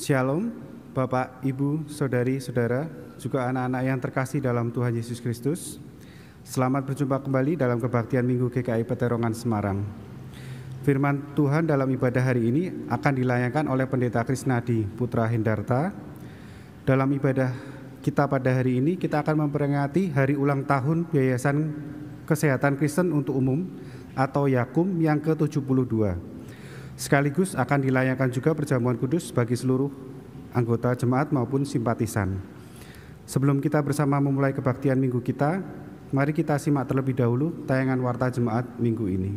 Shalom, Bapak, Ibu, Saudari, Saudara, juga anak-anak yang terkasih dalam Tuhan Yesus Kristus. Selamat berjumpa kembali dalam kebaktian Minggu GKI Peterongan Semarang. Firman Tuhan dalam ibadah hari ini akan dilayangkan oleh Pendeta Krisnadi Putra Hendarta. Dalam ibadah kita pada hari ini, kita akan memperingati hari ulang tahun Yayasan Kesehatan Kristen untuk Umum atau YAKUM yang ke-72. Sekaligus akan dilayangkan juga perjamuan kudus bagi seluruh anggota jemaat maupun simpatisan. Sebelum kita bersama memulai kebaktian minggu kita, mari kita simak terlebih dahulu tayangan Warta Jemaat minggu ini.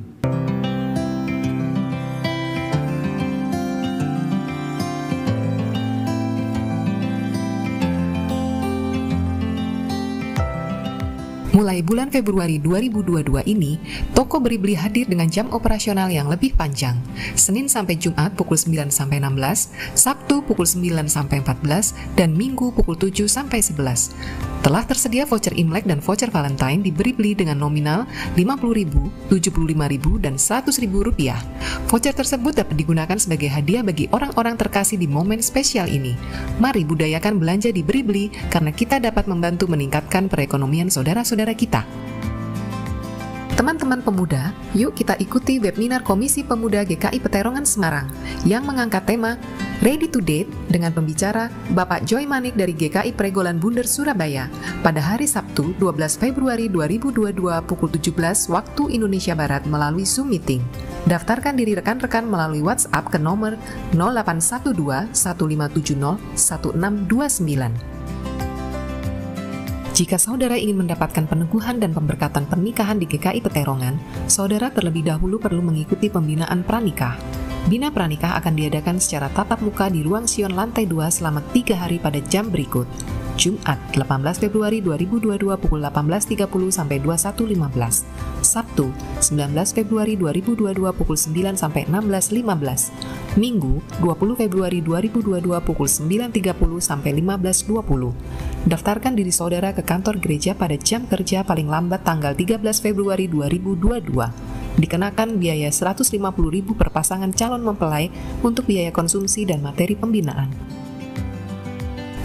Mulai bulan Februari 2022 ini, toko Beribli hadir dengan jam operasional yang lebih panjang. Senin sampai Jumat pukul 9 sampai 16, Sabtu pukul 9 sampai 14, dan Minggu pukul 7 sampai 11. Telah tersedia voucher Imlek dan voucher Valentine di Beribli dengan nominal Rp50.000, Rp75.000, dan Rp100.000. Voucher tersebut dapat digunakan sebagai hadiah bagi orang-orang terkasih di momen spesial ini. Mari budayakan belanja di Beribli karena kita dapat membantu meningkatkan perekonomian saudara-saudara kita. Teman-teman pemuda, yuk kita ikuti webinar Komisi Pemuda GKI Peterongan Semarang yang mengangkat tema Ready to Date dengan pembicara Bapak Joy Manik dari GKI Pregolan Bunder Surabaya pada hari Sabtu 12 Februari 2022 pukul 17 waktu Indonesia Barat melalui Zoom Meeting. Daftarkan diri rekan-rekan melalui WhatsApp ke nomor 0812 1570 1629. Jika saudara ingin mendapatkan peneguhan dan pemberkatan pernikahan di GKI Peterongan, saudara terlebih dahulu perlu mengikuti pembinaan pranikah. Bina pranikah akan diadakan secara tatap muka di Ruang Sion lantai 2 selama 3 hari pada jam berikut. Jumat 18 Februari 2022 pukul 18.30 sampai 21.15. Sabtu 19 Februari 2022 pukul 9 sampai 16.15. Minggu 20 Februari 2022 pukul 9.30 sampai 15.20. Daftarkan diri saudara ke kantor gereja pada jam kerja paling lambat tanggal 13 Februari 2022. Dikenakan biaya Rp150.000 per pasangan calon mempelai untuk biaya konsumsi dan materi pembinaan.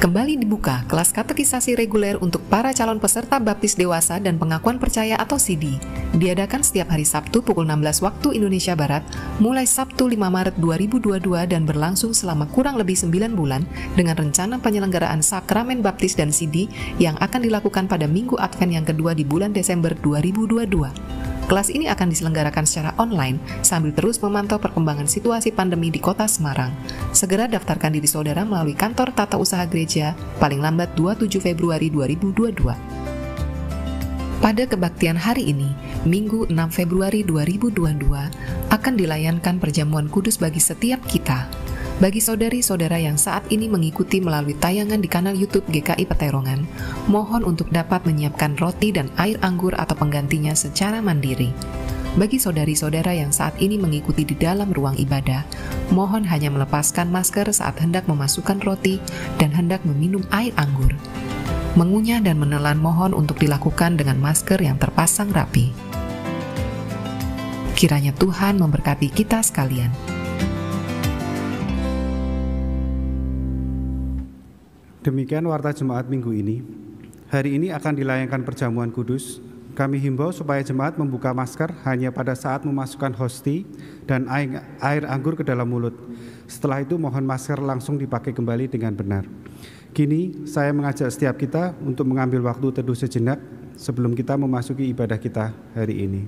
Kembali dibuka kelas katekisasi reguler untuk para calon peserta baptis dewasa dan pengakuan percaya atau CD. Diadakan setiap hari Sabtu pukul 16 waktu Indonesia Barat, mulai Sabtu 5 Maret 2022 dan berlangsung selama kurang lebih 9 bulan dengan rencana penyelenggaraan sakramen baptis dan CD yang akan dilakukan pada Minggu Advent yang kedua di bulan Desember 2022. Kelas ini akan diselenggarakan secara online sambil terus memantau perkembangan situasi pandemi di Kota Semarang. Segera daftarkan diri saudara melalui kantor Tata Usaha Gereja paling lambat 27 Februari 2022. Pada kebaktian hari ini, Minggu 6 Februari 2022, akan dilayankan perjamuan kudus bagi setiap kita. Bagi saudari-saudara yang saat ini mengikuti melalui tayangan di kanal YouTube GKI Peterongan, mohon untuk dapat menyiapkan roti dan air anggur atau penggantinya secara mandiri. Bagi saudari-saudara yang saat ini mengikuti di dalam ruang ibadah, mohon hanya melepaskan masker saat hendak memasukkan roti dan hendak meminum air anggur. Mengunyah dan menelan mohon untuk dilakukan dengan masker yang terpasang rapi. Kiranya Tuhan memberkati kita sekalian. Demikian Warta Jemaat minggu ini. Hari ini akan dilayangkan perjamuan kudus. Kami himbau supaya jemaat membuka masker hanya pada saat memasukkan hosti dan air anggur ke dalam mulut. Setelah itu mohon masker langsung dipakai kembali dengan benar. Kini saya mengajak setiap kita untuk mengambil waktu teduh sejenak sebelum kita memasuki ibadah kita hari ini.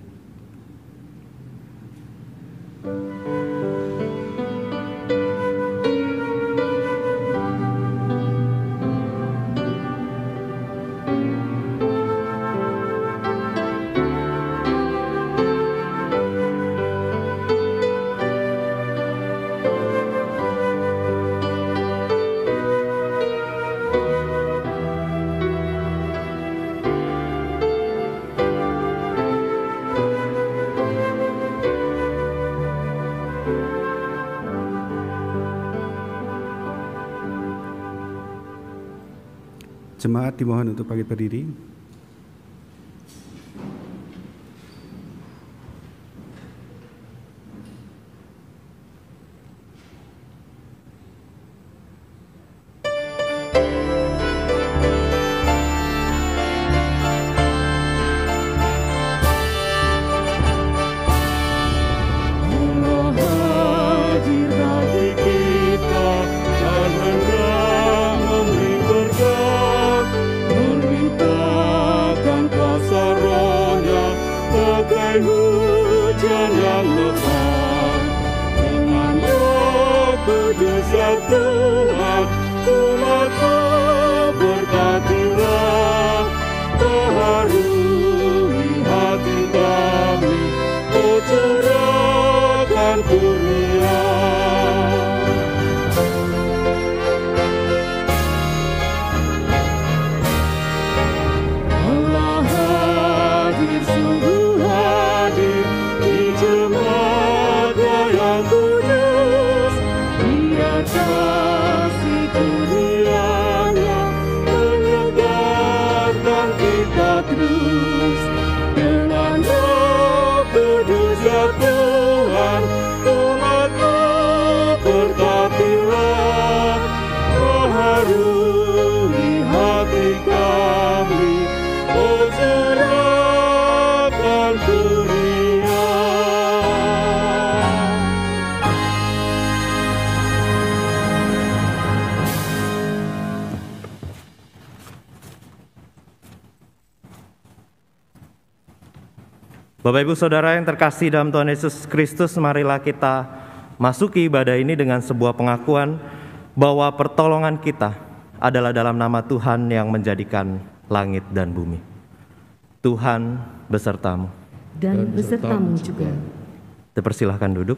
Jemaat dimohon untuk bangkit berdiri. Tuhan, umat-Mu berkatilah, baharui hati kami, oh curahkan kurnia. Allah hadir, sungguh hadir di jemaatnya yang kudus, biar kasih kurnianya menyegarkan kita terus. Dengan Roh Kudus ya Tuhan, umat-Mu berkatilah, baharui hati kami, oh curahkan kurnia. Bapak Ibu Saudara yang terkasih dalam Tuhan Yesus Kristus, marilah kita masuki ibadah ini dengan sebuah pengakuan bahwa pertolongan kita adalah dalam nama Tuhan yang menjadikan langit dan bumi. Tuhan besertamu. Dan besertamu juga. Dipersilahkan duduk.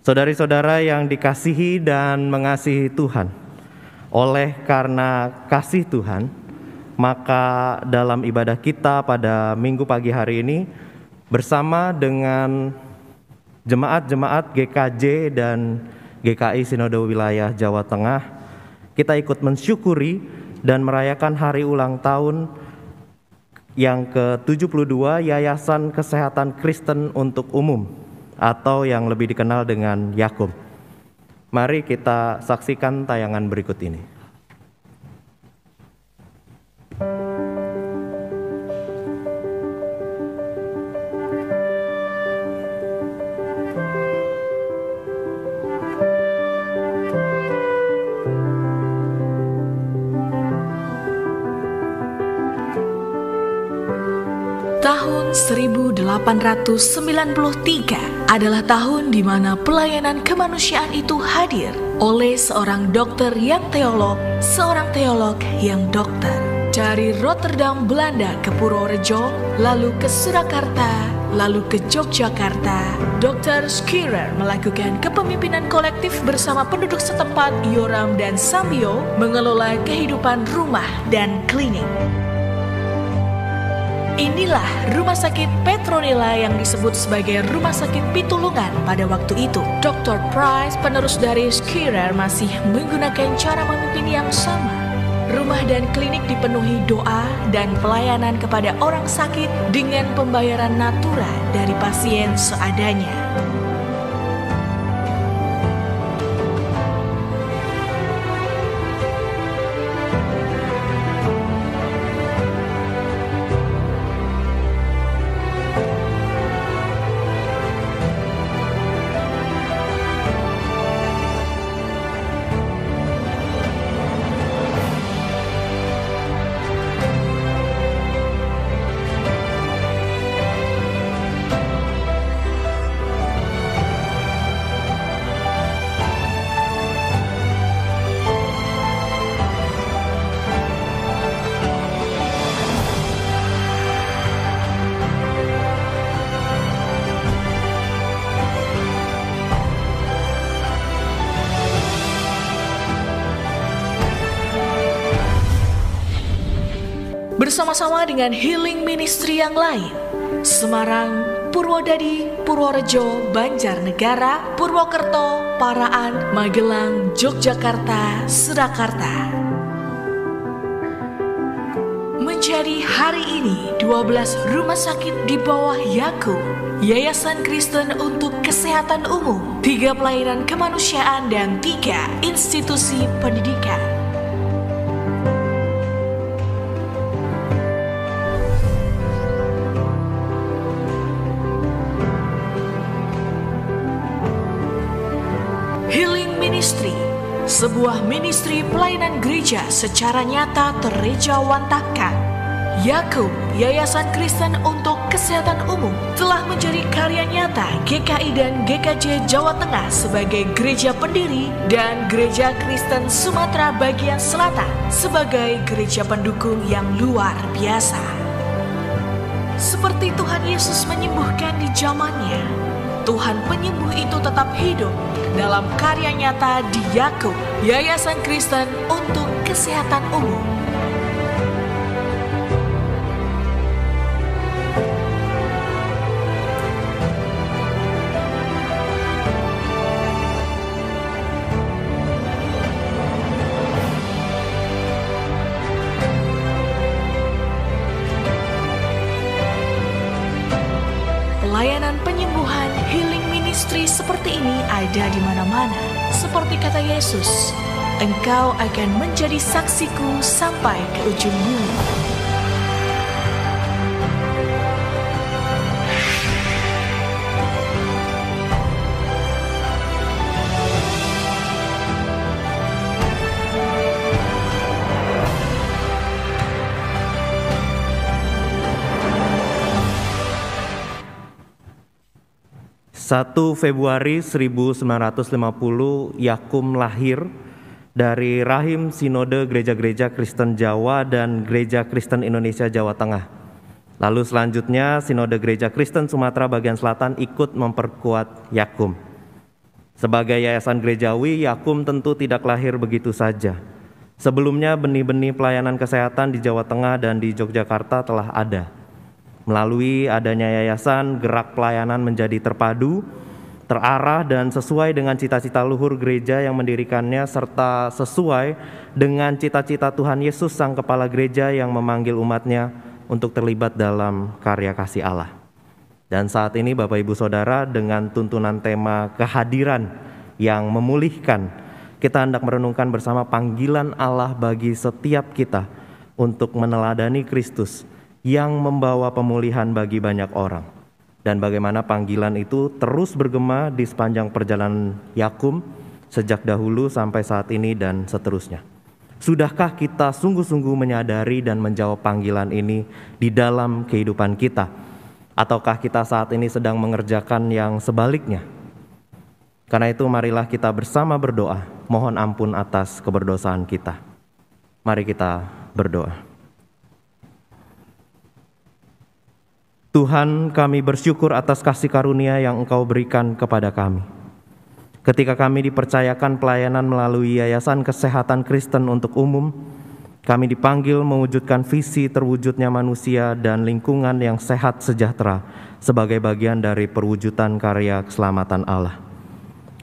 Saudari-saudara yang dikasihi dan mengasihi Tuhan, oleh karena kasih Tuhan, maka dalam ibadah kita pada minggu pagi hari ini bersama dengan jemaat-jemaat GKJ dan GKI Sinode Wilayah Jawa Tengah, kita ikut mensyukuri dan merayakan hari ulang tahun yang ke-72 Yayasan Kesehatan Kristen untuk Umum atau yang lebih dikenal dengan Yakum. Mari kita saksikan tayangan berikut ini. Tahun 1893 adalah tahun di mana pelayanan kemanusiaan itu hadir oleh seorang dokter yang teolog, seorang teolog yang dokter. Dari Rotterdam, Belanda ke Purworejo, lalu ke Surakarta, lalu ke Yogyakarta, Dr. Schurer melakukan kepemimpinan kolektif bersama penduduk setempat Yoram dan Sambio mengelola kehidupan rumah dan klinik. Inilah Rumah Sakit Petronila yang disebut sebagai Rumah Sakit Pitulungan pada waktu itu. Dr. Price, penerus dari Schurer, masih menggunakan cara memimpin yang sama. Rumah dan klinik dipenuhi doa dan pelayanan kepada orang sakit dengan pembayaran natura dari pasien seadanya. Bersama-sama dengan healing ministry yang lain, Semarang, Purwodadi, Purworejo, Banjarnegara, Purwokerto, Paraan, Magelang, Yogyakarta, Surakarta. Menjadi hari ini 12 rumah sakit di bawah Yakum, Yayasan Kristen untuk Kesehatan Umum, 3 pelayanan kemanusiaan dan 3 institusi pendidikan. Healing Ministry, sebuah ministry pelayanan gereja secara nyata terejawantahkan. Yakum, Yayasan Kristen untuk kesehatan umum telah menjadi karya nyata GKI dan GKJ Jawa Tengah sebagai gereja pendiri dan Gereja Kristen Sumatera bagian Selatan sebagai gereja pendukung yang luar biasa. Seperti Tuhan Yesus menyembuhkan di zamannya, Tuhan penyembuh itu tetap hidup dalam karya nyata di Yakub, Yayasan Kristen untuk Kesehatan Umum. Pelayanan penyembuhan healing ministry seperti ini ada di mana-mana. Seperti kata Yesus, engkau akan menjadi saksiku sampai ke ujung bumi. Satu Februari 1950 Yakum lahir dari rahim Sinode Gereja-Gereja Kristen Jawa dan Gereja Kristen Indonesia Jawa Tengah. Lalu selanjutnya Sinode Gereja Kristen Sumatera bagian Selatan ikut memperkuat Yakum. Sebagai yayasan gerejawi, Yakum tentu tidak lahir begitu saja. Sebelumnya benih-benih pelayanan kesehatan di Jawa Tengah dan di Yogyakarta telah ada. Melalui adanya yayasan, gerak pelayanan menjadi terpadu, terarah dan sesuai dengan cita-cita luhur gereja yang mendirikannya serta sesuai dengan cita-cita Tuhan Yesus Sang Kepala Gereja yang memanggil umatnya untuk terlibat dalam karya kasih Allah. Dan saat ini Bapak Ibu Saudara, dengan tuntunan tema kehadiran yang memulihkan, kita hendak merenungkan bersama panggilan Allah bagi setiap kita untuk meneladani Kristus yang membawa pemulihan bagi banyak orang. Dan bagaimana panggilan itu terus bergema di sepanjang perjalanan Yakum sejak dahulu sampai saat ini dan seterusnya. Sudahkah kita sungguh-sungguh menyadari dan menjawab panggilan ini di dalam kehidupan kita? Ataukah kita saat ini sedang mengerjakan yang sebaliknya? Karena itu marilah kita bersama berdoa, mohon ampun atas keberdosaan kita. Mari kita berdoa. Tuhan, kami bersyukur atas kasih karunia yang Engkau berikan kepada kami. Ketika kami dipercayakan pelayanan melalui Yayasan Kesehatan Kristen untuk Umum, kami dipanggil mewujudkan visi terwujudnya manusia dan lingkungan yang sehat sejahtera sebagai bagian dari perwujudan karya keselamatan Allah.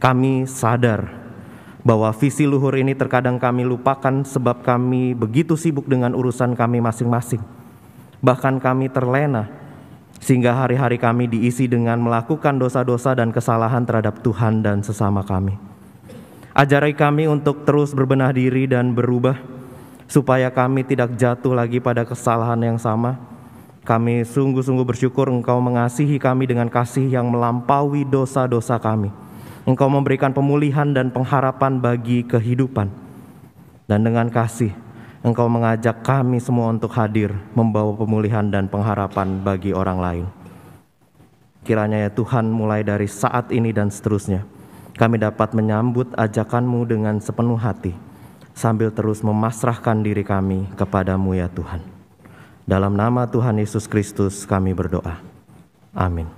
Kami sadar bahwa visi luhur ini terkadang kami lupakan sebab kami begitu sibuk dengan urusan kami masing-masing. Bahkan kami terlena sehingga hari-hari kami diisi dengan melakukan dosa-dosa dan kesalahan terhadap Tuhan dan sesama kami. Ajari kami untuk terus berbenah diri dan berubah, supaya kami tidak jatuh lagi pada kesalahan yang sama. Kami sungguh-sungguh bersyukur Engkau mengasihi kami dengan kasih yang melampaui dosa-dosa kami. Engkau memberikan pemulihan dan pengharapan bagi kehidupan. Dan dengan kasih, Engkau mengajak kami semua untuk hadir, membawa pemulihan dan pengharapan bagi orang lain. Kiranya ya Tuhan, mulai dari saat ini dan seterusnya, kami dapat menyambut ajakan-Mu dengan sepenuh hati, sambil terus memasrahkan diri kami kepada-Mu ya Tuhan. Dalam nama Tuhan Yesus Kristus kami berdoa. Amin.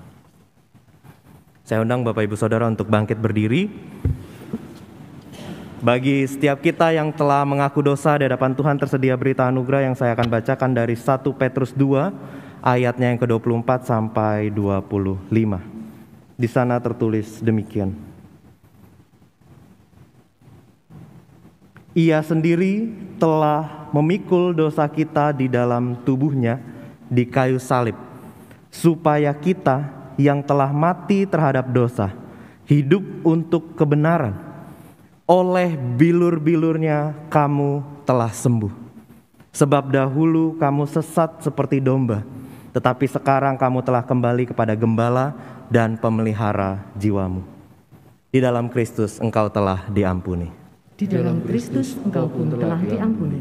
Saya undang Bapak Ibu Saudara untuk bangkit berdiri. Bagi setiap kita yang telah mengaku dosa di hadapan Tuhan, tersedia berita anugerah yang saya akan bacakan dari 1 Petrus 2 ayatnya yang ke-24 sampai 25. Di sana tertulis demikian. Ia sendiri telah memikul dosa kita di dalam tubuhnya di kayu salib, supaya kita yang telah mati terhadap dosa hidup untuk kebenaran. Oleh bilur-bilurnya kamu telah sembuh. Sebab dahulu kamu sesat seperti domba, tetapi sekarang kamu telah kembali kepada gembala dan pemelihara jiwamu. Di dalam Kristus engkau telah diampuni. Di dalam Kristus engkau pun telah diampuni.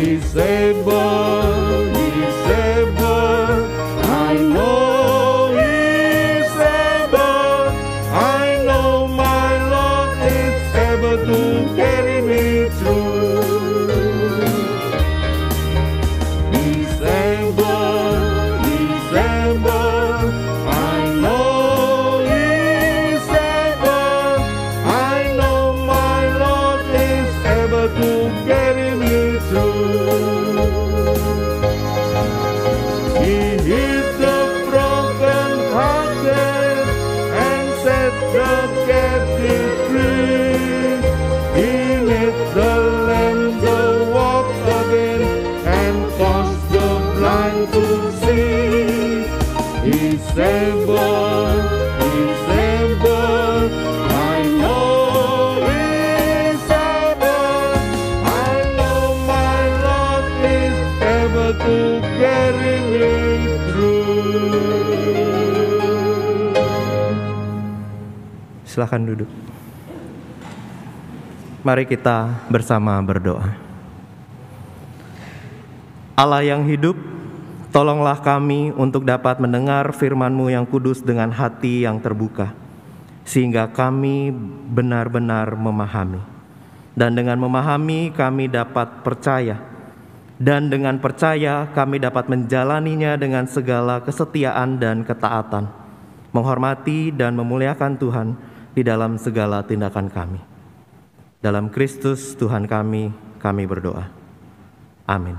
He's able, He's able. I know He's able. I know my Lord is able to carry me through. He's able, He's able. I know He's able. I know my Lord is able to carry me through. He healed the broken-hearted and set the captive free. He made the lame to walk again and caused the blind to see. He's able, He's able. I know He's able. I know my Lord is able to carry me through. Silakan duduk. Mari kita bersama berdoa. Allah yang hidup, tolonglah kami untuk dapat mendengar firman-Mu yang kudus dengan hati yang terbuka, sehingga kami benar-benar memahami. Dan dengan memahami kami dapat percaya, dan dengan percaya kami dapat menjalaninya dengan segala kesetiaan dan ketaatan, menghormati dan memuliakan Tuhan di dalam segala tindakan kami. Dalam Kristus Tuhan kami berdoa. Amin.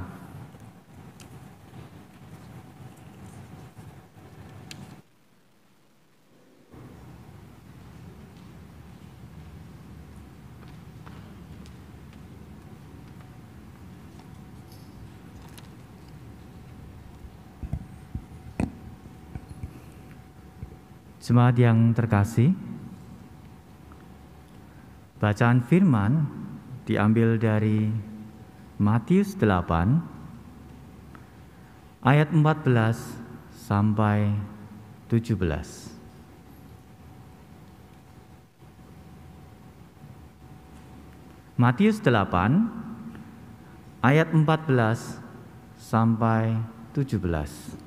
Jemaat yang terkasih, bacaan firman diambil dari Matius 8 ayat 14 sampai 17. Matius 8 ayat 14 sampai 17.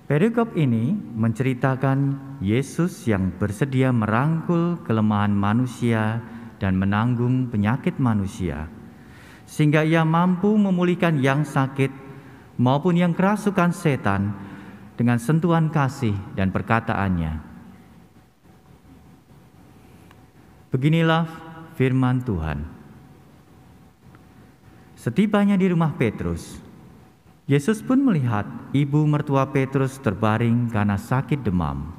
Perikop ini menceritakan Yesus yang bersedia merangkul kelemahan manusia dan menanggung penyakit manusia, sehingga ia mampu memulihkan yang sakit maupun yang kerasukan setan dengan sentuhan kasih dan perkataannya. Beginilah firman Tuhan. Setibanya di rumah Petrus, Yesus pun melihat ibu mertua Petrus terbaring karena sakit demam.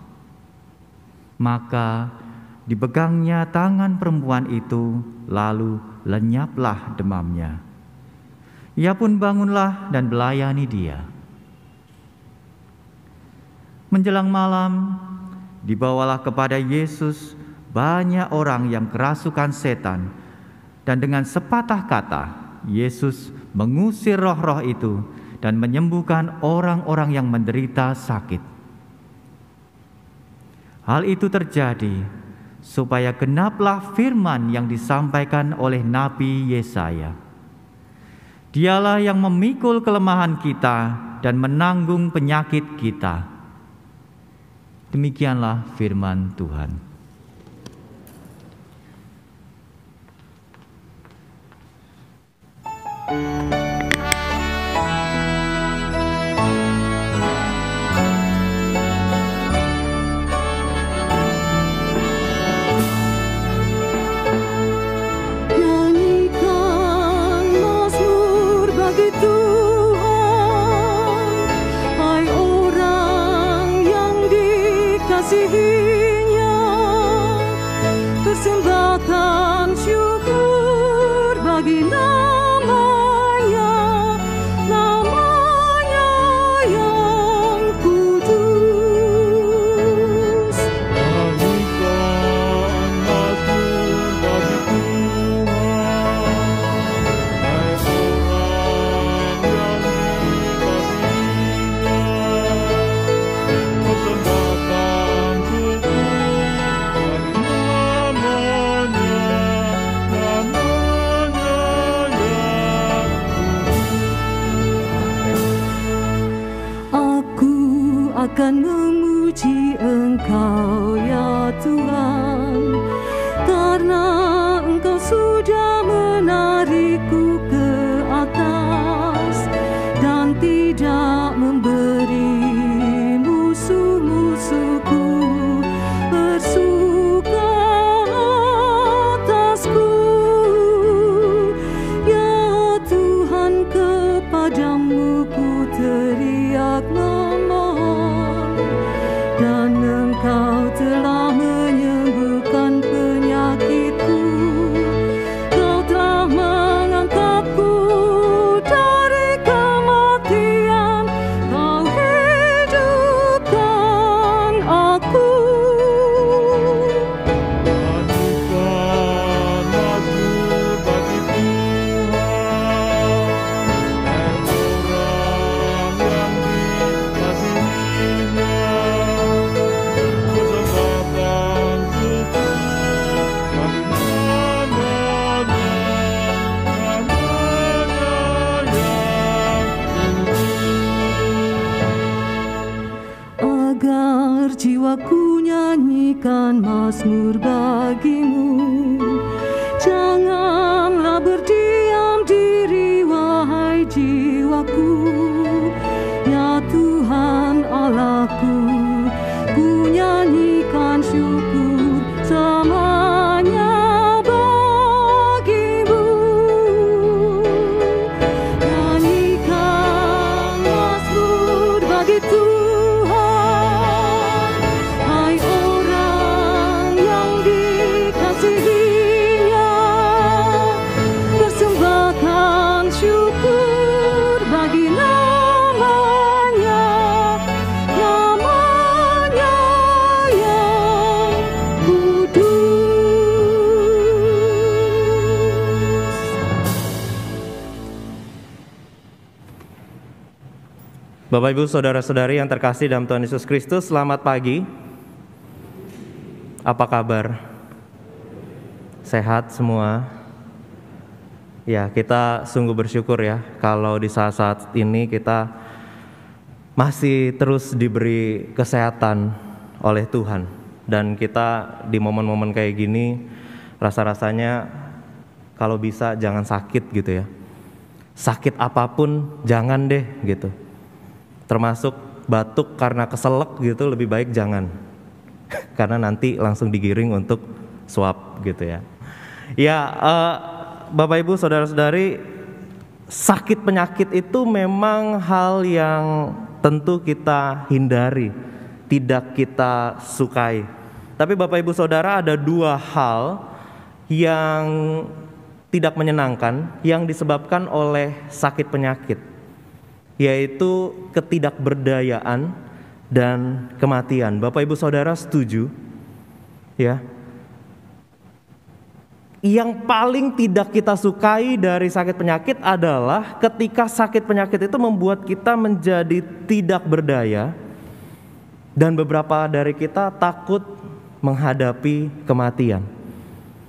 Maka dipegangnya tangan perempuan itu, lalu lenyaplah demamnya. Ia pun bangunlah dan melayani dia. Menjelang malam, dibawalah kepada Yesus banyak orang yang kerasukan setan, dan dengan sepatah kata Yesus mengusir roh-roh itu dan menyembuhkan orang-orang yang menderita sakit. Hal itu terjadi supaya genaplah firman yang disampaikan oleh Nabi Yesaya. Dialah yang memikul kelemahan kita dan menanggung penyakit kita. Demikianlah firman Tuhan. Persembahkan syukur bagi namanya, namanya yang kudus. Nyanyikan mazmur bagi Tuhan, hai orang yang dikasihinya. Persembahkan syukur bagi namanya, namanya Mazmur bagimu. Janganlah berdiam diri wahai jiwaku, ya Tuhan Allahku, ku nyanyikan syukur selamanya bagimu. Nyanyikan mazmur bagi Tuhan, hai orang yang dikasihinya, persembahkan syukur bagi namanya, namanya yang kudus. Bapak Ibu Saudara-saudari yang terkasih dalam Tuhan Yesus Kristus, selamat pagi. Apa kabar? Sehat semua? Ya, kita sungguh bersyukur ya kalau di saat-saat ini kita masih terus diberi kesehatan oleh Tuhan. Dan kita di momen-momen kayak gini rasa-rasanya kalau bisa jangan sakit gitu ya. Sakit apapun jangan deh gitu. Termasuk batuk karena keselak gitu, lebih baik jangan. Karena nanti langsung digiring untuk swab gitu ya. Ya, Bapak Ibu Saudara-saudari, sakit penyakit itu memang hal yang tentu kita hindari, tidak kita sukai. Tapi Bapak Ibu Saudara, ada dua hal yang tidak menyenangkan yang disebabkan oleh sakit penyakit, yaitu ketidakberdayaan dan kematian. Bapak Ibu Saudara setuju? Ya. Yang paling tidak kita sukai dari sakit penyakit adalah ketika sakit penyakit itu membuat kita menjadi tidak berdaya, dan beberapa dari kita takut menghadapi kematian.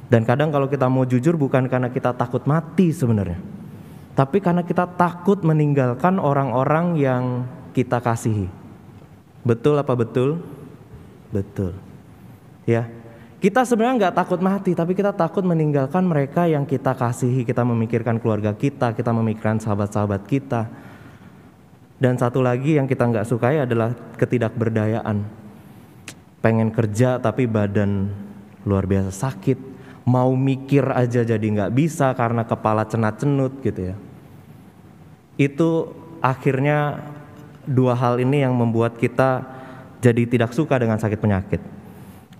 Dan kadang kalau kita mau jujur, bukan karena kita takut mati sebenarnya, tapi karena kita takut meninggalkan orang-orang yang kita kasihi. Betul apa betul? Betul. Ya, kita sebenarnya nggak takut mati, tapi kita takut meninggalkan mereka yang kita kasihi. Kita memikirkan keluarga kita memikirkan sahabat-sahabat kita. Dan satu lagi yang kita nggak sukai adalah ketidakberdayaan. Pengen kerja tapi badan luar biasa sakit. Mau mikir aja jadi nggak bisa karena kepala cenat-cenut gitu ya. Itu akhirnya dua hal ini yang membuat kita jadi tidak suka dengan sakit penyakit.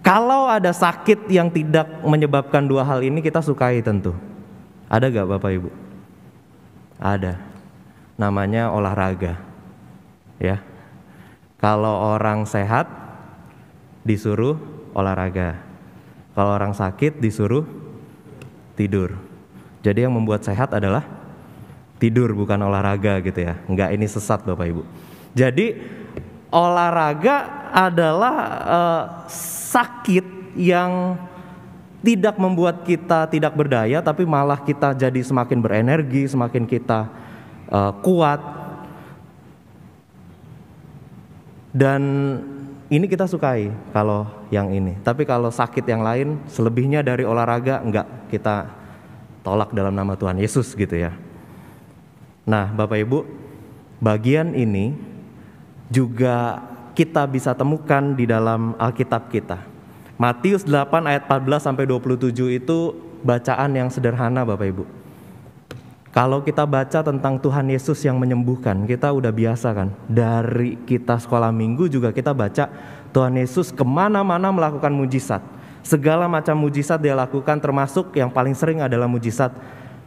Kalau ada sakit yang tidak menyebabkan dua hal ini, kita sukai tentu. Ada gak Bapak Ibu? Ada. Namanya olahraga. Ya. Kalau orang sehat disuruh olahraga. Kalau orang sakit disuruh tidur. Jadi yang membuat sehat adalah tidur, bukan olahraga gitu ya. Enggak, ini sesat Bapak Ibu. Jadi olahraga adalah sakit yang tidak membuat kita tidak berdaya, tapi malah kita jadi semakin berenergi, semakin kita kuat. Dan ini kita sukai kalau yang ini. Tapi kalau sakit yang lain, selebihnya dari olahraga enggak, kita tolak dalam nama Tuhan Yesus gitu ya. Nah Bapak Ibu, bagian ini juga kita bisa temukan di dalam Alkitab kita. Matius 8 ayat 14 sampai 27 itu bacaan yang sederhana Bapak Ibu. Kalau kita baca tentang Tuhan Yesus yang menyembuhkan, kita udah biasa kan. Dari kita sekolah minggu juga kita baca Tuhan Yesus kemana-mana melakukan mujizat. Segala macam mujizat dia lakukan, termasuk yang paling sering adalah mujizat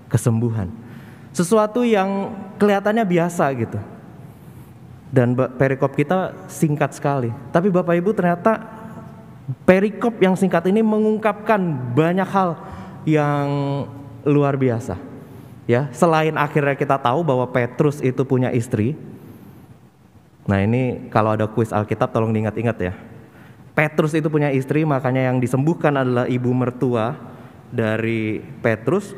kesembuhan. Sesuatu yang kelihatannya biasa gitu. Dan perikop kita singkat sekali. Tapi Bapak Ibu, ternyata perikop yang singkat ini mengungkapkan banyak hal yang luar biasa. Ya, selain akhirnya kita tahu bahwa Petrus itu punya istri. Nah ini kalau ada kuis Alkitab tolong diingat-ingat ya. Petrus itu punya istri, makanya yang disembuhkan adalah ibu mertua dari Petrus.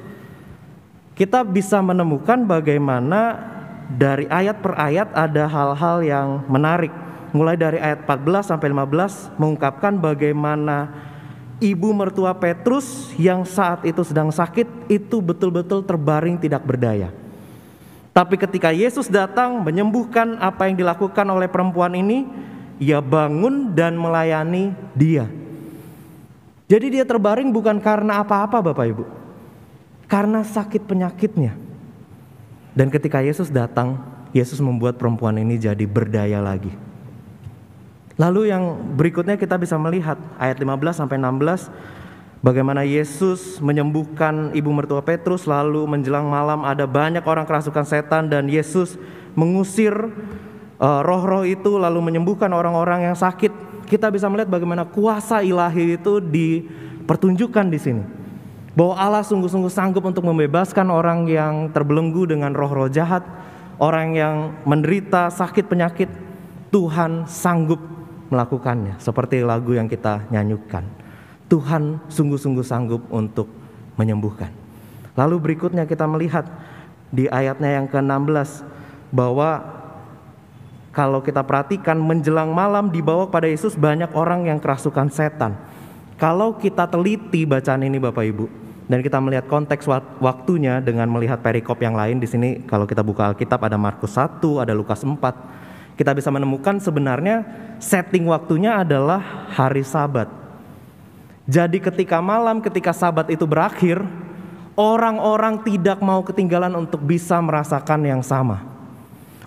Kita bisa menemukan bagaimana dari ayat per ayat ada hal-hal yang menarik. Mulai dari ayat 14 sampai 15 mengungkapkan bagaimana ibu mertua Petrus yang saat itu sedang sakit itu betul-betul terbaring tidak berdaya. Tapi ketika Yesus datang menyembuhkan apa yang dilakukan oleh perempuan ini, ia bangun dan melayani dia. Jadi dia terbaring bukan karena apa-apa Bapak Ibu, karena sakit penyakitnya. Dan ketika Yesus datang, Yesus membuat perempuan ini jadi berdaya lagi. Lalu yang berikutnya kita bisa melihat ayat 15-16 bagaimana Yesus menyembuhkan ibu mertua Petrus. Lalu menjelang malam ada banyak orang kerasukan setan dan Yesus mengusir roh-roh itu lalu menyembuhkan orang-orang yang sakit. Kita bisa melihat bagaimana kuasa ilahi itu dipertunjukkan di sini. Bahwa Allah sungguh-sungguh sanggup untuk membebaskan orang yang terbelenggu dengan roh-roh jahat, orang yang menderita sakit penyakit. Tuhan sanggup melakukannya, seperti lagu yang kita nyanyikan. Tuhan sungguh-sungguh sanggup untuk menyembuhkan. Lalu berikutnya kita melihat di ayatnya yang ke-16 bahwa kalau kita perhatikan menjelang malam dibawa pada Yesus banyak orang yang kerasukan setan. Kalau kita teliti bacaan ini Bapak Ibu dan kita melihat konteks waktunya dengan melihat perikop yang lain di sini, kalau kita buka Alkitab ada Markus 1, ada Lukas 4, kita bisa menemukan sebenarnya setting waktunya adalah hari Sabat. Jadi ketika malam, ketika Sabat itu berakhir, orang-orang tidak mau ketinggalan untuk bisa merasakan yang sama.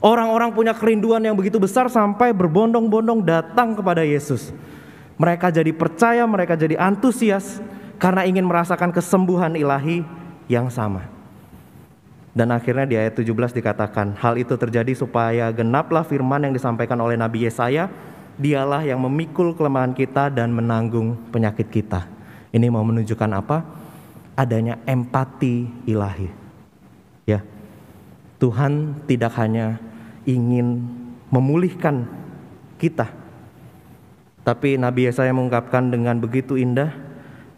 Orang-orang punya kerinduan yang begitu besar sampai berbondong-bondong datang kepada Yesus. Mereka jadi percaya, mereka jadi antusias karena ingin merasakan kesembuhan ilahi yang sama. Dan akhirnya di ayat 17 dikatakan, hal itu terjadi supaya genaplah firman yang disampaikan oleh Nabi Yesaya, dialah yang memikul kelemahan kita dan menanggung penyakit kita. Ini mau menunjukkan apa? Adanya empati ilahi. Ya, Tuhan tidak hanya ingin memulihkan kita, tapi Nabi Yesaya mengungkapkan dengan begitu indah,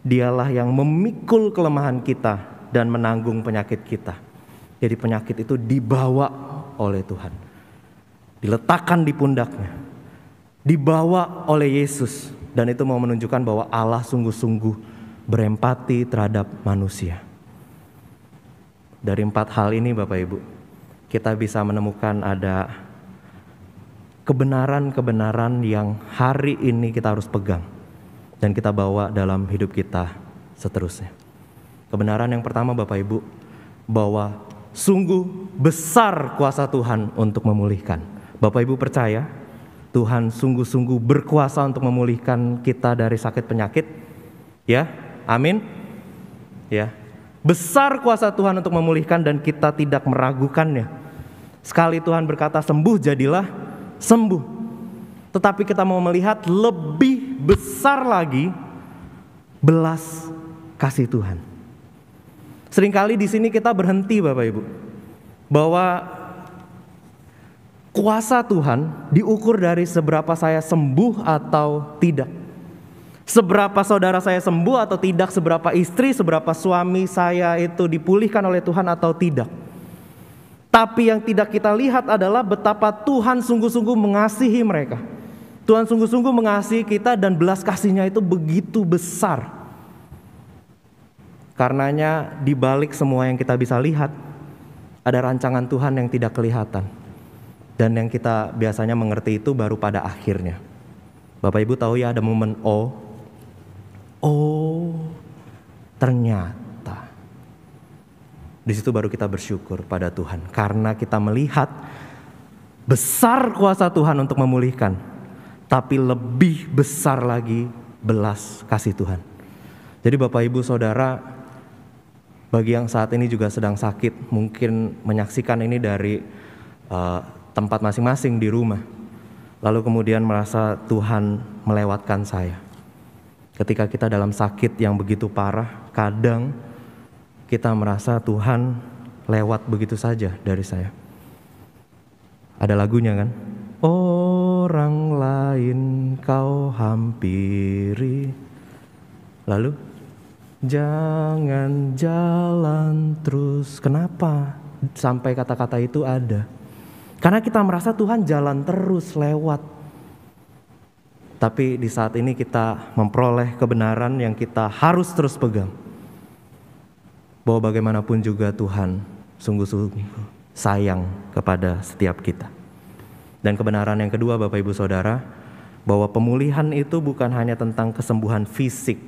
dialah yang memikul kelemahan kita dan menanggung penyakit kita. Jadi penyakit itu dibawa oleh Tuhan, diletakkan di pundaknya, dibawa oleh Yesus. Dan itu mau menunjukkan bahwa Allah sungguh-sungguh berempati terhadap manusia. Dari 4 hal ini Bapak Ibu, kita bisa menemukan ada kebenaran-kebenaran yang hari ini kita harus pegang dan kita bawa dalam hidup kita seterusnya. Kebenaran yang pertama Bapak Ibu, bahwa sungguh besar kuasa Tuhan untuk memulihkan. Bapak Ibu percaya Tuhan sungguh-sungguh berkuasa untuk memulihkan kita dari sakit penyakit? Ya, amin. Ya, besar kuasa Tuhan untuk memulihkan dan kita tidak meragukannya. Sekali Tuhan berkata sembuh, jadilah sembuh. Tetapi kita mau melihat lebih besar lagi belas kasih Tuhan. Seringkali di sini kita berhenti Bapak Ibu, bahwa kuasa Tuhan diukur dari seberapa saya sembuh atau tidak. Seberapa saudara saya sembuh atau tidak, seberapa istri, seberapa suami saya itu dipulihkan oleh Tuhan atau tidak. Tapi yang tidak kita lihat adalah betapa Tuhan sungguh-sungguh mengasihi mereka. Tuhan sungguh-sungguh mengasihi kita dan belas kasih-Nya itu begitu besar. Karenanya di balik semua yang kita bisa lihat, ada rancangan Tuhan yang tidak kelihatan. Dan yang kita biasanya mengerti itu baru pada akhirnya. Bapak Ibu tahu ya ada momen oh ternyata. Di situ baru kita bersyukur pada Tuhan. Karena kita melihat besar kuasa Tuhan untuk memulihkan. Tapi lebih besar lagi belas kasih Tuhan. Jadi Bapak Ibu Saudara, bagi yang saat ini juga sedang sakit, mungkin menyaksikan ini dari tempat masing-masing di rumah, lalu kemudian merasa Tuhan melewatkan saya. Ketika kita dalam sakit yang begitu parah, kadang kita merasa Tuhan lewat begitu saja dari saya. Ada lagunya kan? Orang lain kau hampiri, lalu jangan jalan terus. Kenapa sampai kata-kata itu ada? Karena kita merasa Tuhan jalan terus lewat. Tapi di saat ini kita memperoleh kebenaran yang kita harus terus pegang. Bahwa bagaimanapun juga Tuhan sungguh-sungguh sayang kepada setiap kita. Dan kebenaran yang kedua Bapak Ibu Saudara, bahwa pemulihan itu bukan hanya tentang kesembuhan fisik,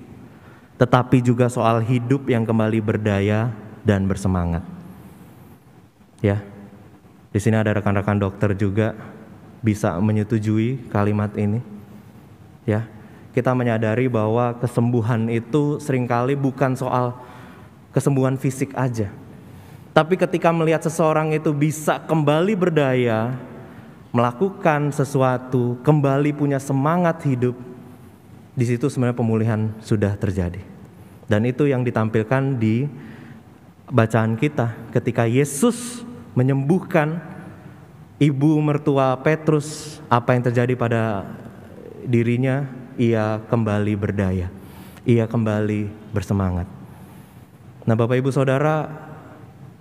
tetapi juga soal hidup yang kembali berdaya dan bersemangat. Ya, di sini ada rekan-rekan dokter juga bisa menyetujui kalimat ini. Ya, kita menyadari bahwa kesembuhan itu seringkali bukan soal kesembuhan fisik aja. Tapi ketika melihat seseorang itu bisa kembali berdaya, melakukan sesuatu, kembali punya semangat hidup, di situ sebenarnya pemulihan sudah terjadi. Dan itu yang ditampilkan di bacaan kita ketika Yesus menyembuhkan ibu mertua Petrus. Apa yang terjadi pada dirinya? Ia kembali berdaya, ia kembali bersemangat. Nah Bapak Ibu Saudara,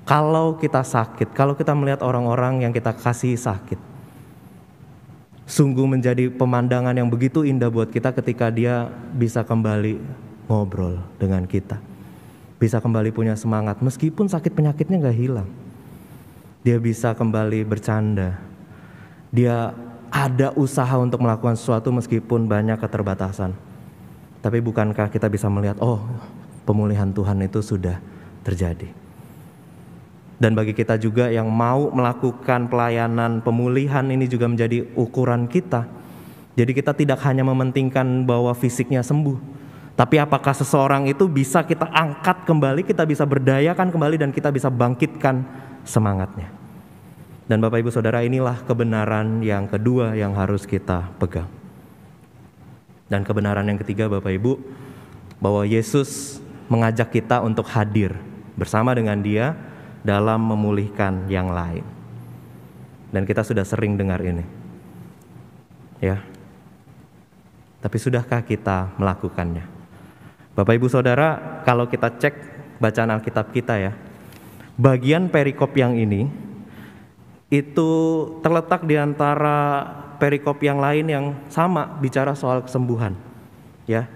kalau kita sakit, kalau kita melihat orang-orang yang kita kasih sakit, sungguh menjadi pemandangan yang begitu indah buat kita ketika dia bisa kembali ngobrol dengan kita, bisa kembali punya semangat meskipun sakit penyakitnya gak hilang. Dia bisa kembali bercanda, dia ada usaha untuk melakukan sesuatu meskipun banyak keterbatasan. Tapi bukankah kita bisa melihat, oh pemulihan Tuhan itu sudah terjadi. Dan bagi kita juga yang mau melakukan pelayanan pemulihan ini juga menjadi ukuran kita. Jadi kita tidak hanya mementingkan bahwa fisiknya sembuh, tapi apakah seseorang itu bisa kita angkat kembali, kita bisa berdayakan kembali, dan kita bisa bangkitkan semangatnya. Dan Bapak Ibu Saudara, inilah kebenaran yang kedua yang harus kita pegang. Dan kebenaran yang ketiga Bapak Ibu, bahwa Yesus mengajak kita untuk hadir bersama dengan Dia dalam memulihkan yang lain. Dan kita sudah sering dengar ini. Ya. Tapi sudahkah kita melakukannya? Bapak Ibu Saudara, kalau kita cek bacaan Alkitab kita ya, bagian perikop yang ini itu terletak di antara perikop yang lain yang sama bicara soal kesembuhan. Ya.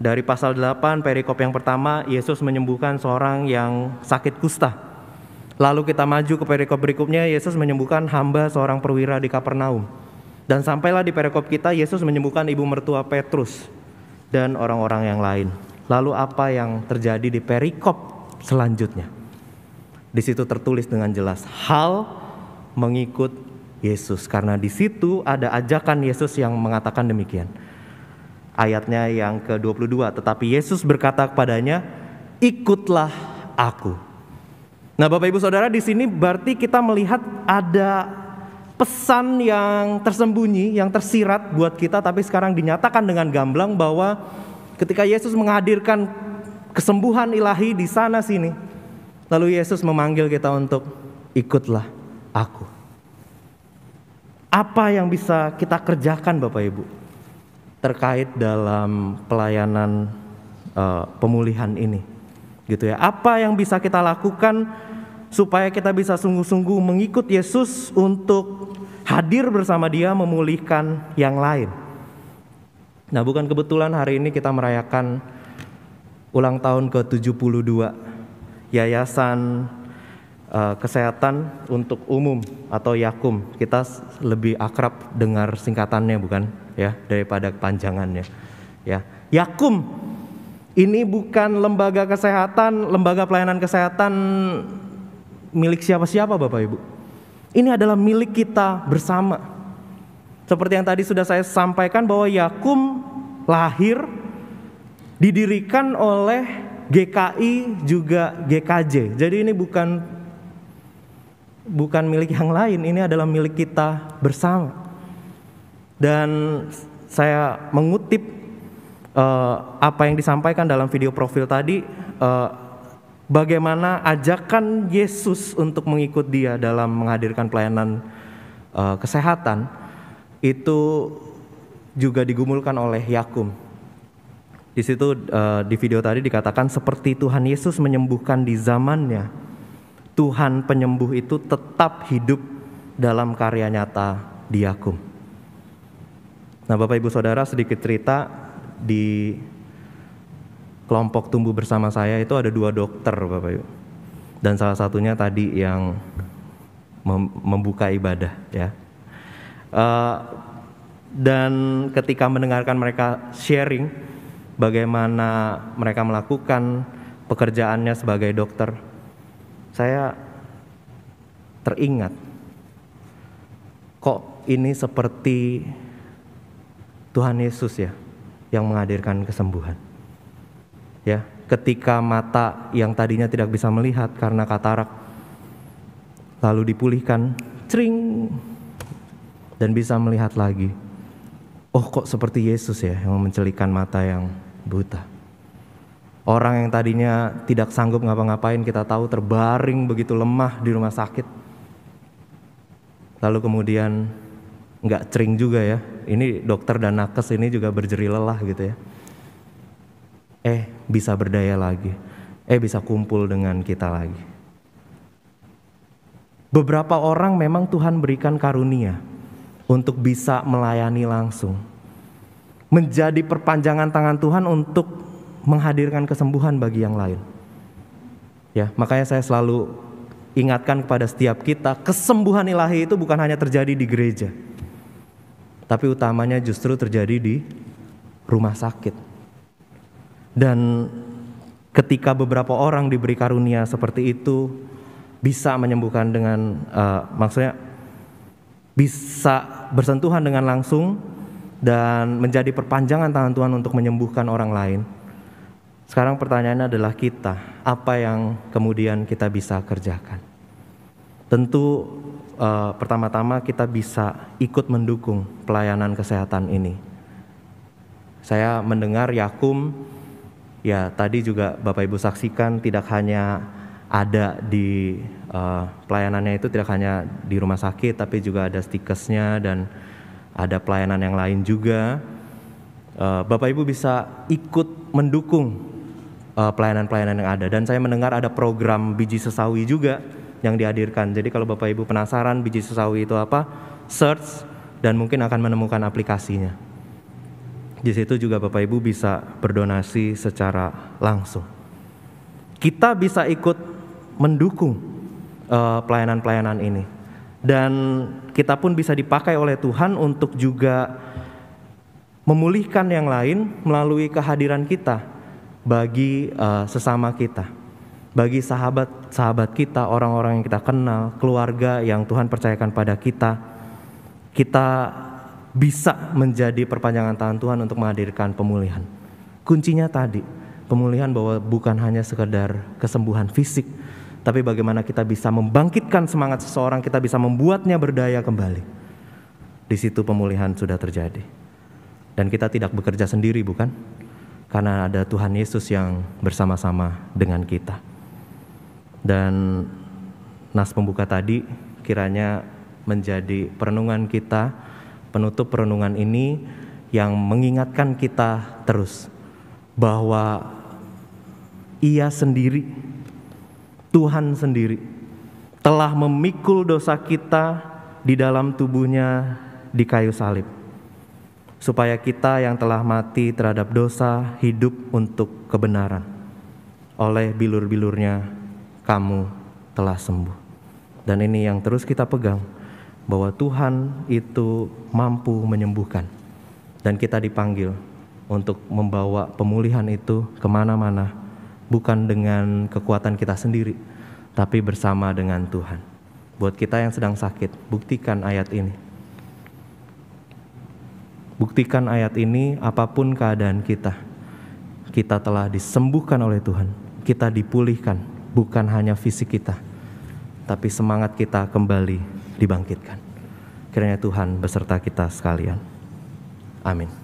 Dari pasal 8 perikop yang pertama, Yesus menyembuhkan seorang yang sakit kusta. Lalu kita maju ke perikop berikutnya, Yesus menyembuhkan hamba seorang perwira di Kapernaum. Dan sampailah di perikop kita, Yesus menyembuhkan ibu mertua Petrus dan orang-orang yang lain. Lalu apa yang terjadi di perikop selanjutnya? Di situ tertulis dengan jelas, hal mengikut Yesus. Karena di situ ada ajakan Yesus yang mengatakan demikian. Ayatnya yang ke-22, tetapi Yesus berkata kepadanya, ikutlah aku. Nah Bapak Ibu Saudara, di sini berarti kita melihat ada pesan yang tersembunyi, yang tersirat buat kita, tapi sekarang dinyatakan dengan gamblang bahwa ketika Yesus menghadirkan kesembuhan ilahi di sana sini, lalu Yesus memanggil kita untuk ikutlah aku. Apa yang bisa kita kerjakan Bapak Ibu terkait dalam pelayanan pemulihan ini, gitu ya? Apa yang bisa kita lakukan supaya kita bisa sungguh-sungguh mengikut Yesus untuk hadir bersama Dia memulihkan yang lain? Nah, bukan kebetulan hari ini kita merayakan ulang tahun ke-72 Yayasan Kesehatan untuk Umum atau Yakum. Kita lebih akrab dengar singkatannya bukan ya daripada kepanjangannya. Ya, Yakum ini bukan lembaga kesehatan, lembaga pelayanan kesehatan milik siapa-siapa Bapak Ibu. Ini adalah milik kita bersama. Seperti yang tadi sudah saya sampaikan bahwa Yakum lahir didirikan oleh GKI juga GKJ. Jadi ini bukan milik yang lain, ini adalah milik kita bersama. Dan saya mengutip apa yang disampaikan dalam video profil tadi, bagaimana ajakan Yesus untuk mengikut Dia dalam menghadirkan pelayanan kesehatan itu juga digumulkan oleh Yakum. Di situ di video tadi dikatakan seperti Tuhan Yesus menyembuhkan di zamannya, Tuhan penyembuh itu tetap hidup dalam karya nyata di Yakum. Nah, Bapak Ibu Saudara, sedikit cerita, di kelompok tumbuh bersama saya itu ada 2 dokter, Bapak Ibu. Dan salah satunya tadi yang membuka ibadah, ya. Dan ketika mendengarkan mereka sharing bagaimana mereka melakukan pekerjaannya sebagai dokter, saya teringat, kok ini seperti Tuhan Yesus ya yang menghadirkan kesembuhan. Ya, ketika mata yang tadinya tidak bisa melihat karena katarak lalu dipulihkan, cring, dan bisa melihat lagi. Oh, kok seperti Yesus ya yang mencelikan mata yang buta. Orang yang tadinya tidak sanggup ngapa-ngapain, kita tahu terbaring begitu lemah di rumah sakit. Lalu kemudian nggak cring juga ya. Ini dokter dan nakes ini juga berjeri lelah gitu ya. Bisa berdaya lagi. Bisa kumpul dengan kita lagi. Beberapa orang memang Tuhan berikan karunia untuk bisa melayani langsung. Menjadi perpanjangan tangan Tuhan untuk menghadirkan kesembuhan bagi yang lain. Ya, makanya saya selalu ingatkan kepada setiap kita, kesembuhan ilahi itu bukan hanya terjadi di gereja, tapi utamanya justru terjadi di rumah sakit. Dan ketika beberapa orang diberi karunia seperti itu, bisa menyembuhkan dengan, maksudnya bisa bersentuhan dengan langsung dan menjadi perpanjangan tangan Tuhan untuk menyembuhkan orang lain. Sekarang pertanyaannya adalah kita, apa yang kemudian kita bisa kerjakan? Tentu pertama-tama kita bisa ikut mendukung pelayanan kesehatan ini. Saya mendengar Yakum, ya tadi juga Bapak Ibu saksikan, tidak hanya ada di pelayanannya itu tidak hanya di rumah sakit, tapi juga ada stikesnya dan ada pelayanan yang lain juga. Bapak Ibu bisa ikut mendukung pelayanan-pelayanan yang ada. Dan saya mendengar ada program biji sesawi juga yang dihadirkan. Jadi kalau Bapak Ibu penasaran biji sesawi itu apa, search dan mungkin akan menemukan aplikasinya. Di situ juga Bapak Ibu bisa berdonasi secara langsung. Kita bisa ikut mendukung pelayanan-pelayanan ini. Dan kita pun bisa dipakai oleh Tuhan untuk juga memulihkan yang lain melalui kehadiran kita bagi sesama kita, bagi sahabat-sahabat kita, orang-orang yang kita kenal, keluarga yang Tuhan percayakan pada kita. Kita bisa menjadi perpanjangan tangan Tuhan untuk menghadirkan pemulihan. Kuncinya tadi, pemulihan bahwa bukan hanya sekedar kesembuhan fisik, tapi bagaimana kita bisa membangkitkan semangat seseorang, kita bisa membuatnya berdaya kembali. Di situ pemulihan sudah terjadi. Dan kita tidak bekerja sendiri, bukan? Karena ada Tuhan Yesus yang bersama-sama dengan kita. Dan nas pembuka tadi kiranya menjadi perenungan kita, penutup perenungan ini yang mengingatkan kita terus bahwa Ia sendiri, Tuhan sendiri, telah memikul dosa kita di dalam tubuhnya di kayu salib, supaya kita yang telah mati terhadap dosa hidup untuk kebenaran. Oleh bilur-bilurnya kamu telah sembuh. Dan ini yang terus kita pegang, bahwa Tuhan itu mampu menyembuhkan. Dan kita dipanggil untuk membawa pemulihan itu kemana-mana, bukan dengan kekuatan kita sendiri, tapi bersama dengan Tuhan. Buat kita yang sedang sakit, buktikan ayat ini. Buktikan ayat ini, apapun keadaan kita telah disembuhkan oleh Tuhan. Kita dipulihkan, bukan hanya fisik kita, tapi semangat kita kembali dibangkitkan. Kiranya Tuhan beserta kita sekalian. Amin.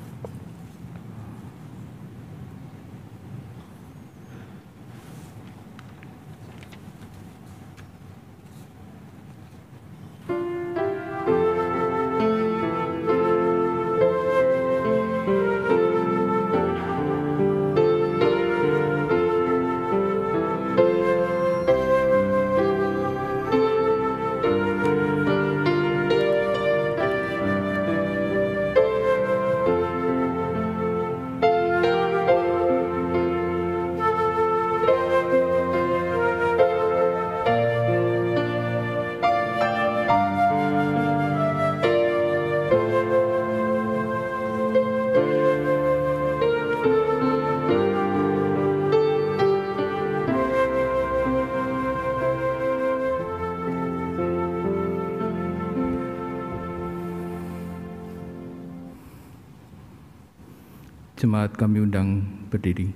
Jemaat kami undang berdiri.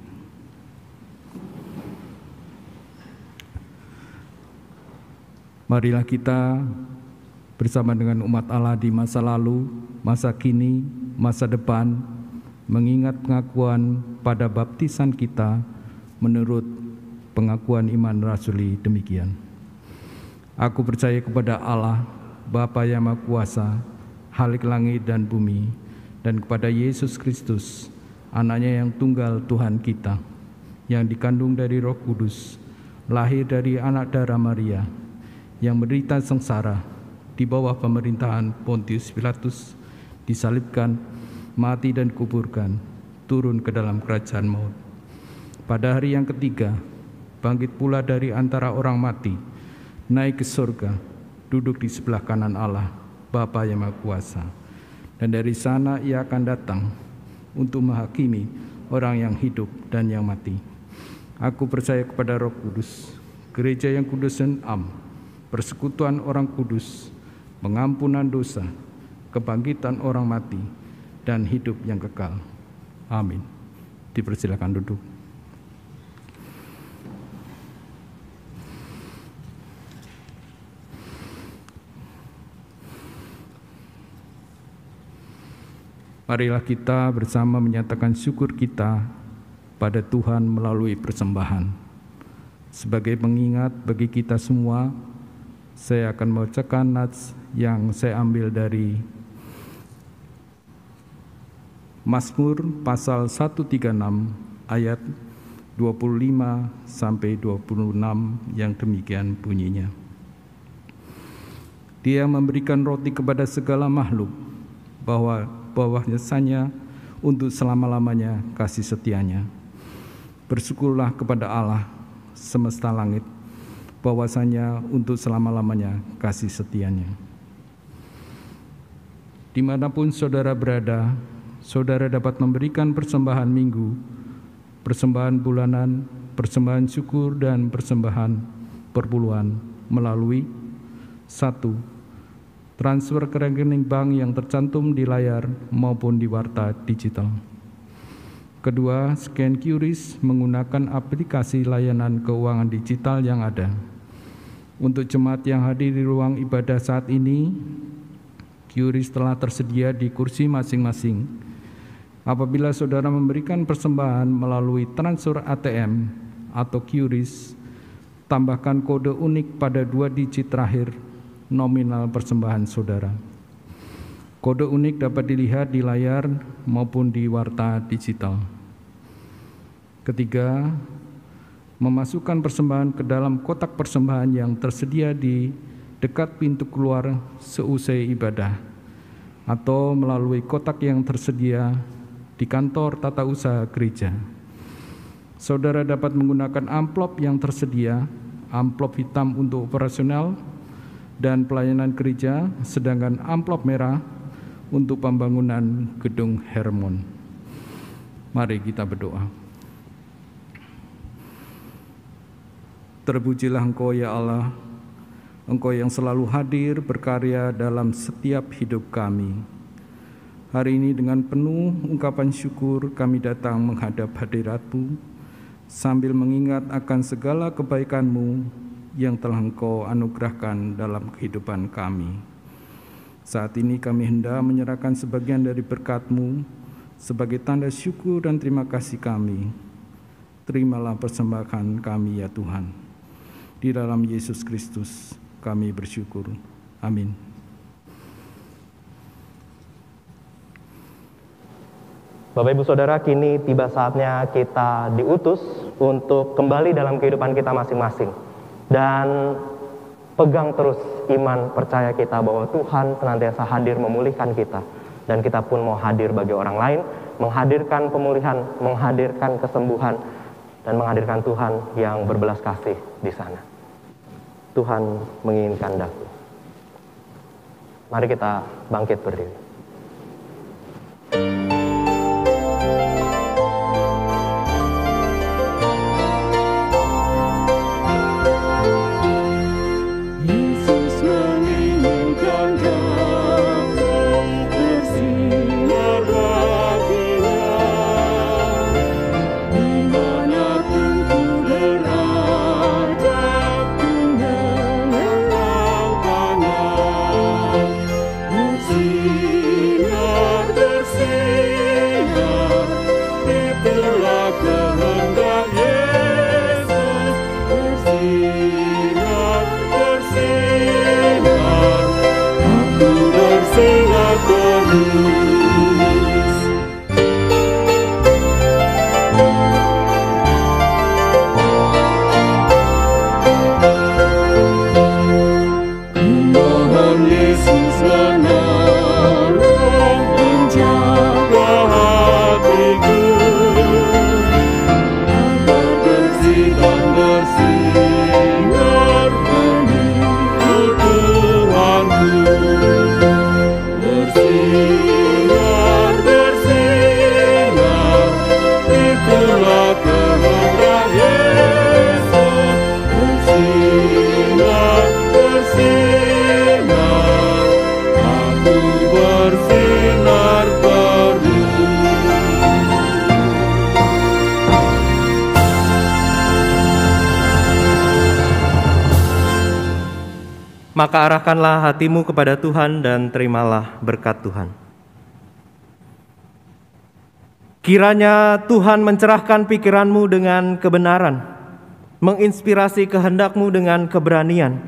Marilah kita bersama dengan umat Allah di masa lalu, masa kini, masa depan, mengingat pengakuan pada baptisan kita menurut pengakuan iman rasuli demikian. Aku percaya kepada Allah, Bapa yang Maha Kuasa, Khalik langit dan bumi, dan kepada Yesus Kristus, Anaknya yang tunggal Tuhan kita, yang dikandung dari Roh Kudus, lahir dari anak darah Maria, yang menderita sengsara di bawah pemerintahan Pontius Pilatus, disalibkan, mati dan kuburkan, turun ke dalam kerajaan maut. Pada hari yang ketiga, bangkit pula dari antara orang mati, naik ke surga, duduk di sebelah kanan Allah, Bapa yang Maha Kuasa. Dan dari sana ia akan datang untuk menghakimi orang yang hidup dan yang mati. Aku percaya kepada Roh Kudus, gereja yang kudus dan am, persekutuan orang kudus, pengampunan dosa, kebangkitan orang mati, dan hidup yang kekal. Amin. Dipersilakan duduk. Marilah kita bersama menyatakan syukur kita pada Tuhan melalui persembahan. Sebagai pengingat bagi kita semua, saya akan membacakan nats yang saya ambil dari Mazmur pasal 136 ayat 25 sampai 26 yang demikian bunyinya. Dia memberikan roti kepada segala makhluk, bahwasanya untuk selama-lamanya kasih setianya. Bersyukurlah kepada Allah semesta langit, bahwasanya untuk selama-lamanya kasih setianya. Dimanapun saudara berada, saudara dapat memberikan persembahan minggu, persembahan bulanan, persembahan syukur, dan persembahan perpuluhan melalui 1. Transfer ke rekening bank yang tercantum di layar maupun di warta digital. Kedua, scan QRIS menggunakan aplikasi layanan keuangan digital yang ada. Untuk jemaat yang hadir di ruang ibadah saat ini, QRIS telah tersedia di kursi masing-masing. Apabila saudara memberikan persembahan melalui transfer ATM atau QRIS, tambahkan kode unik pada 2 digit terakhir nominal persembahan saudara. Kode unik dapat dilihat di layar maupun di warta digital. Ketiga, memasukkan persembahan ke dalam kotak persembahan yang tersedia di dekat pintu keluar seusai ibadah, atau melalui kotak yang tersedia di kantor tata usaha gereja. Saudara dapat menggunakan amplop yang tersedia, amplop hitam untuk operasional dan pelayanan gereja, sedangkan amplop merah untuk pembangunan gedung Hermon. Mari kita berdoa. Terpujilah Engkau ya Allah, Engkau yang selalu hadir berkarya dalam setiap hidup kami. Hari ini dengan penuh ungkapan syukur kami datang menghadap hadirat-Mu sambil mengingat akan segala kebaikan-Mu yang telah Engkau anugerahkan dalam kehidupan kami. Saat ini kami hendak menyerahkan sebagian dari berkat-Mu sebagai tanda syukur dan terima kasih kami. Terimalah persembahan kami ya Tuhan. Di dalam Yesus Kristus kami bersyukur. Amin. Bapak Ibu Saudara, kini tiba saatnya kita diutus untuk kembali dalam kehidupan kita masing-masing. Dan pegang terus iman percaya kita bahwa Tuhan senantiasa hadir memulihkan kita. Dan kita pun mau hadir bagi orang lain, menghadirkan pemulihan, menghadirkan kesembuhan, dan menghadirkan Tuhan yang berbelas kasih di sana. Tuhan menginginkan daku. Mari kita bangkit berdiri. Bersinar baginya Maka arahkanlah hatimu kepada Tuhan dan terimalah berkat Tuhan. Kiranya Tuhan mencerahkan pikiranmu dengan kebenaran, menginspirasi kehendakmu dengan keberanian,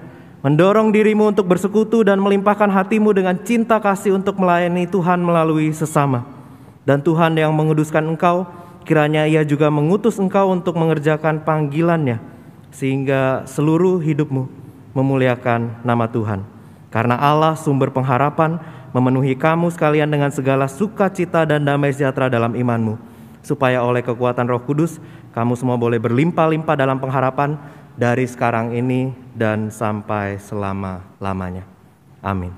mendorong dirimu untuk bersekutu dan melimpahkan hatimu dengan cinta kasih untuk melayani Tuhan melalui sesama. Dan Tuhan yang menguduskan engkau, kiranya Ia juga mengutus engkau untuk mengerjakan panggilannya, sehingga seluruh hidupmu memuliakan nama Tuhan. Karena Allah sumber pengharapan memenuhi kamu sekalian dengan segala sukacita dan damai sejahtera dalam imanmu, supaya oleh kekuatan Roh Kudus kamu semua boleh berlimpah-limpah dalam pengharapan dari sekarang ini dan sampai selama-lamanya. Amin.